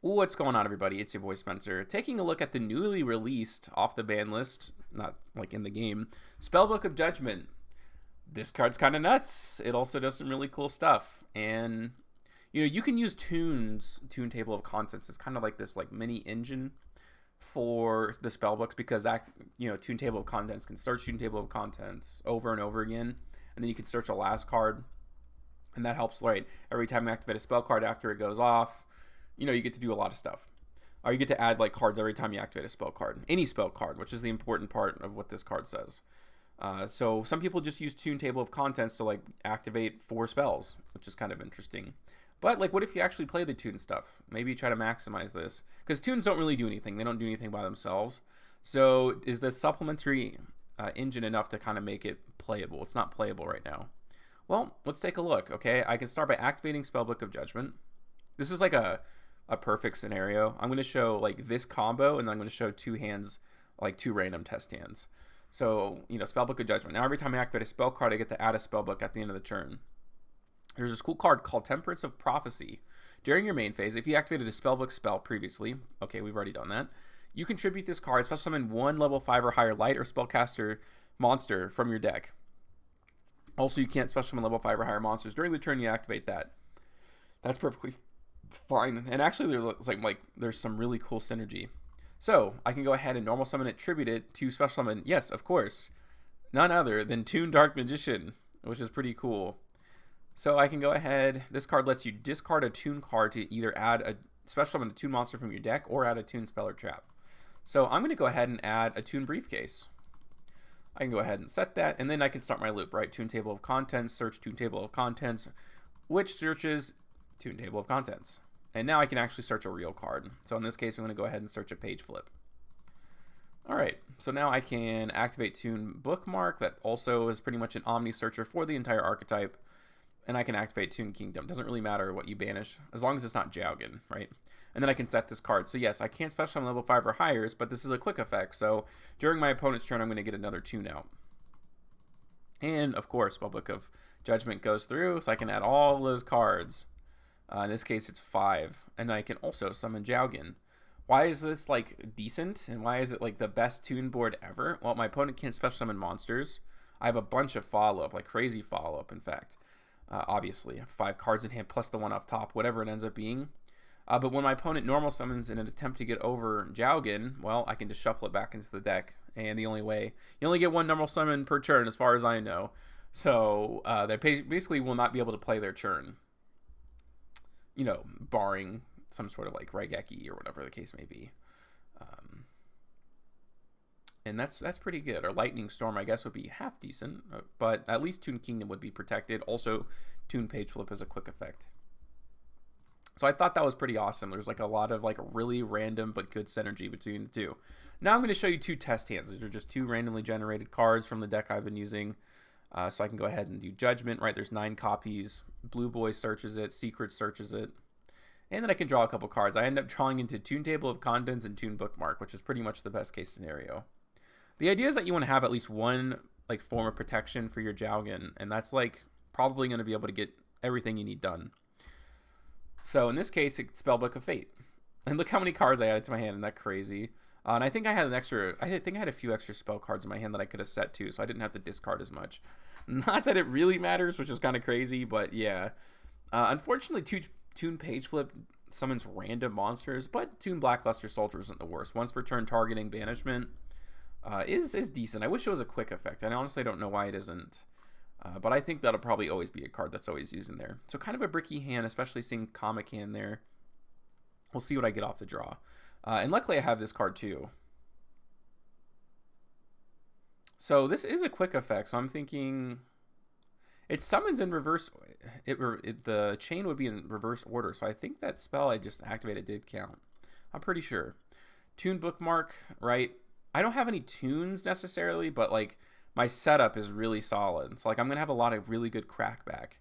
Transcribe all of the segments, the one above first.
What's going on, everybody? It's your boy Spencer, taking a look at the newly released, off the ban list, not like in the game, Spellbook of Judgement. This card's kind of nuts. It also does some really cool stuff, and you can use Toons, Toon Table of Contents. It's kind of like this mini engine for the spellbooks because Toon Table of Contents can search Toon Table of Contents over and over again, and then you can search a last card, and that helps. Right, every time you activate a spell card after it goes off. You get to do a lot of stuff. Or you get to add cards every time you activate a spell card. Any spell card, which is the important part of what this card says. So some people just use Toon Table of Contents to activate 4 spells, which is kind of interesting. But what if you actually play the Toon stuff? Maybe you try to maximize this. Because Toons don't really do anything. They don't do anything by themselves. So is the supplementary engine enough to kind of make it playable? It's not playable right now. Well, let's take a look, okay? I can start by activating Spellbook of Judgement. This is a perfect scenario. I'm going to show this combo, and then I'm going to show 2 hands, 2 random test hands. So, Spellbook of Judgement. Now, every time I activate a spell card, I get to add a spellbook at the end of the turn. There's this cool card called Temperance of Prophecy. During your main phase, if you activated a spellbook spell previously, okay, we've already done that, you contribute this card, special summon 1 level 5 or higher light or spellcaster monster from your deck. Also, you can't special summon level 5 or higher monsters during the turn you activate that. That's perfectly fine, and actually there's some really cool synergy. So I can go ahead and normal summon it, tribute it to special summon, yes, of course, none other than Toon Dark Magician, which is pretty cool. So I can go ahead, this card lets you discard a Toon card to either add a special summon a Toon monster from your deck or add a Toon spell or trap. So I'm going to go ahead and add a Toon briefcase. I can go ahead and set that, and then I can start my loop, right? Toon Table of Contents, search Toon Table of Contents, which searches Toon Table of Contents. And now I can actually search a real card. So in this case, I'm going to go ahead and search a page flip. Alright, so now I can activate Toon Bookmark. That also is pretty much an Omni Searcher for the entire archetype. And I can activate Toon Kingdom. Doesn't really matter what you banish, as long as it's not Jowgen, right? And then I can set this card. So yes, I can't special summon level 5 or higher, but this is a quick effect. So during my opponent's turn, I'm going to get another Toon out. And of course, Spellbook of Judgement goes through, so I can add all those cards. In this case, it's 5, and I can also summon Jowgen. Why is this decent, and why is it the best Toon board ever? Well, my opponent can't special summon monsters. I have a bunch of follow-up, crazy follow-up, in fact. Obviously, I have 5 cards in hand plus the one up top, whatever it ends up being. But when my opponent normal summons in an attempt to get over Jowgen, well, I can just shuffle it back into the deck. And the only way, you only get 1 normal summon per turn, as far as I know. So they basically will not be able to play their turn. Barring some sort of Raigeki or whatever the case may be. And that's pretty good. Or Lightning Storm, I guess, would be half decent. But at least Toon Kingdom would be protected. Also, Toon Page Flip is a quick effect. So I thought that was pretty awesome. There's a lot of really random but good synergy between the two. Now I'm going to show you 2 test hands. These are just 2 randomly generated cards from the deck I've been using. So I can go ahead and do Judgment, right? There's 9 copies. Blue Boy searches it. Secret searches it. And then I can draw a couple cards. I end up drawing into Toon Table of Contents and Toon Bookmark, which is pretty much the best case scenario. The idea is that you want to have at least one form of protection for your Jowgen, and that's probably going to be able to get everything you need done. So in this case, it's Spellbook of Fate. And look how many cards I added to my hand. Isn't that crazy? And I think I had a few extra spell cards in my hand that I could have set too, so I didn't have to discard as much. Not that it really matters, which is kind of crazy, but yeah. Unfortunately, Toon Page Flip summons random monsters, but Toon Blackluster Soldier isn't the worst. Once per turn targeting banishment is decent. I wish it was a quick effect. I honestly don't know why it isn't. But I think that'll probably always be a card that's always used in there. So kind of a bricky hand, especially seeing Comic Hand there. We'll see what I get off the draw. And luckily I have this card too. So this is a quick effect. So I'm thinking it summons in reverse. The chain would be in reverse order. So I think that spell I just activated did count. I'm pretty sure. Toon Bookmark, right? I don't have any Toons necessarily, but my setup is really solid. So I'm going to have a lot of really good crackback.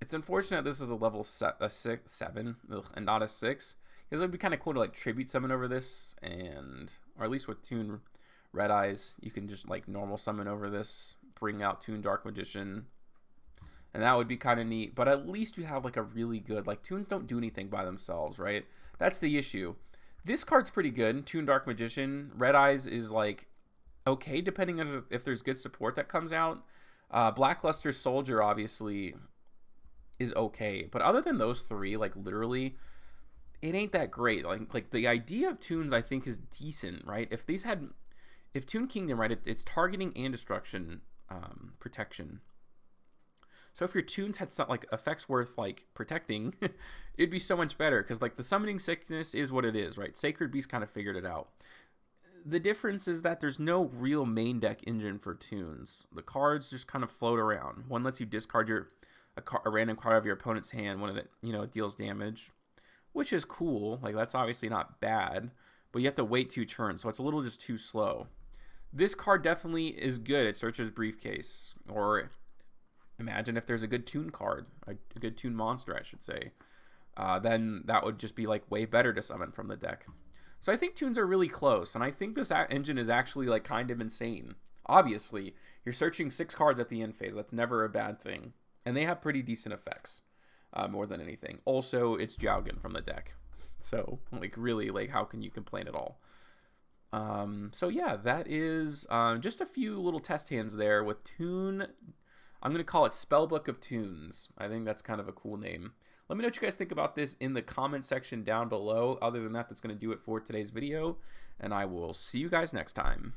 It's unfortunate this is a level 7 and not a 6. Because it would be kind of cool to tribute summon over this, or at least with Toon Red Eyes, you can just normal summon over this, bring out Toon Dark Magician, and that would be kind of neat. But at least you have like a really good, like Toons don't do anything by themselves, right? That's the issue. This card's pretty good. Toon Dark Magician. Red Eyes is like okay, depending on if there's good support that comes out. Blackluster Soldier obviously is okay, but other than those three, like literally, it ain't that great. Like the idea of Toons, I think, is decent, right? If Toon Kingdom, right, it's targeting and destruction protection. So if your Toons had some, like effects worth like protecting, it'd be so much better, because like the Summoning Sickness is what it is, right? Sacred Beast kind of figured it out. The difference is that there's no real main deck engine for Toons. The cards just kind of float around. One lets you discard a random card out of your opponent's hand when it deals damage, which is cool. Like that's obviously not bad, but you have to wait 2 turns, so it's a little just too slow. This card definitely is good at Searcher's Briefcase, or imagine if there's a good Toon card, a good Toon monster, I should say. Then that would just be like way better to summon from the deck. So I think Toons are really close, and I think this engine is actually like kind of insane. Obviously, you're searching 6 cards at the end phase. That's never a bad thing, and they have pretty decent effects, more than anything. Also, it's Jowgen from the deck, so like really, like how can you complain at all? So yeah, that is just a few little test hands there with Toon. I'm gonna call it Spellbook of Toons. I think that's kind of a cool name. Let me know what you guys think about this in the comment section down below. Other than that, that's going to do it for today's video, and I will see you guys next time.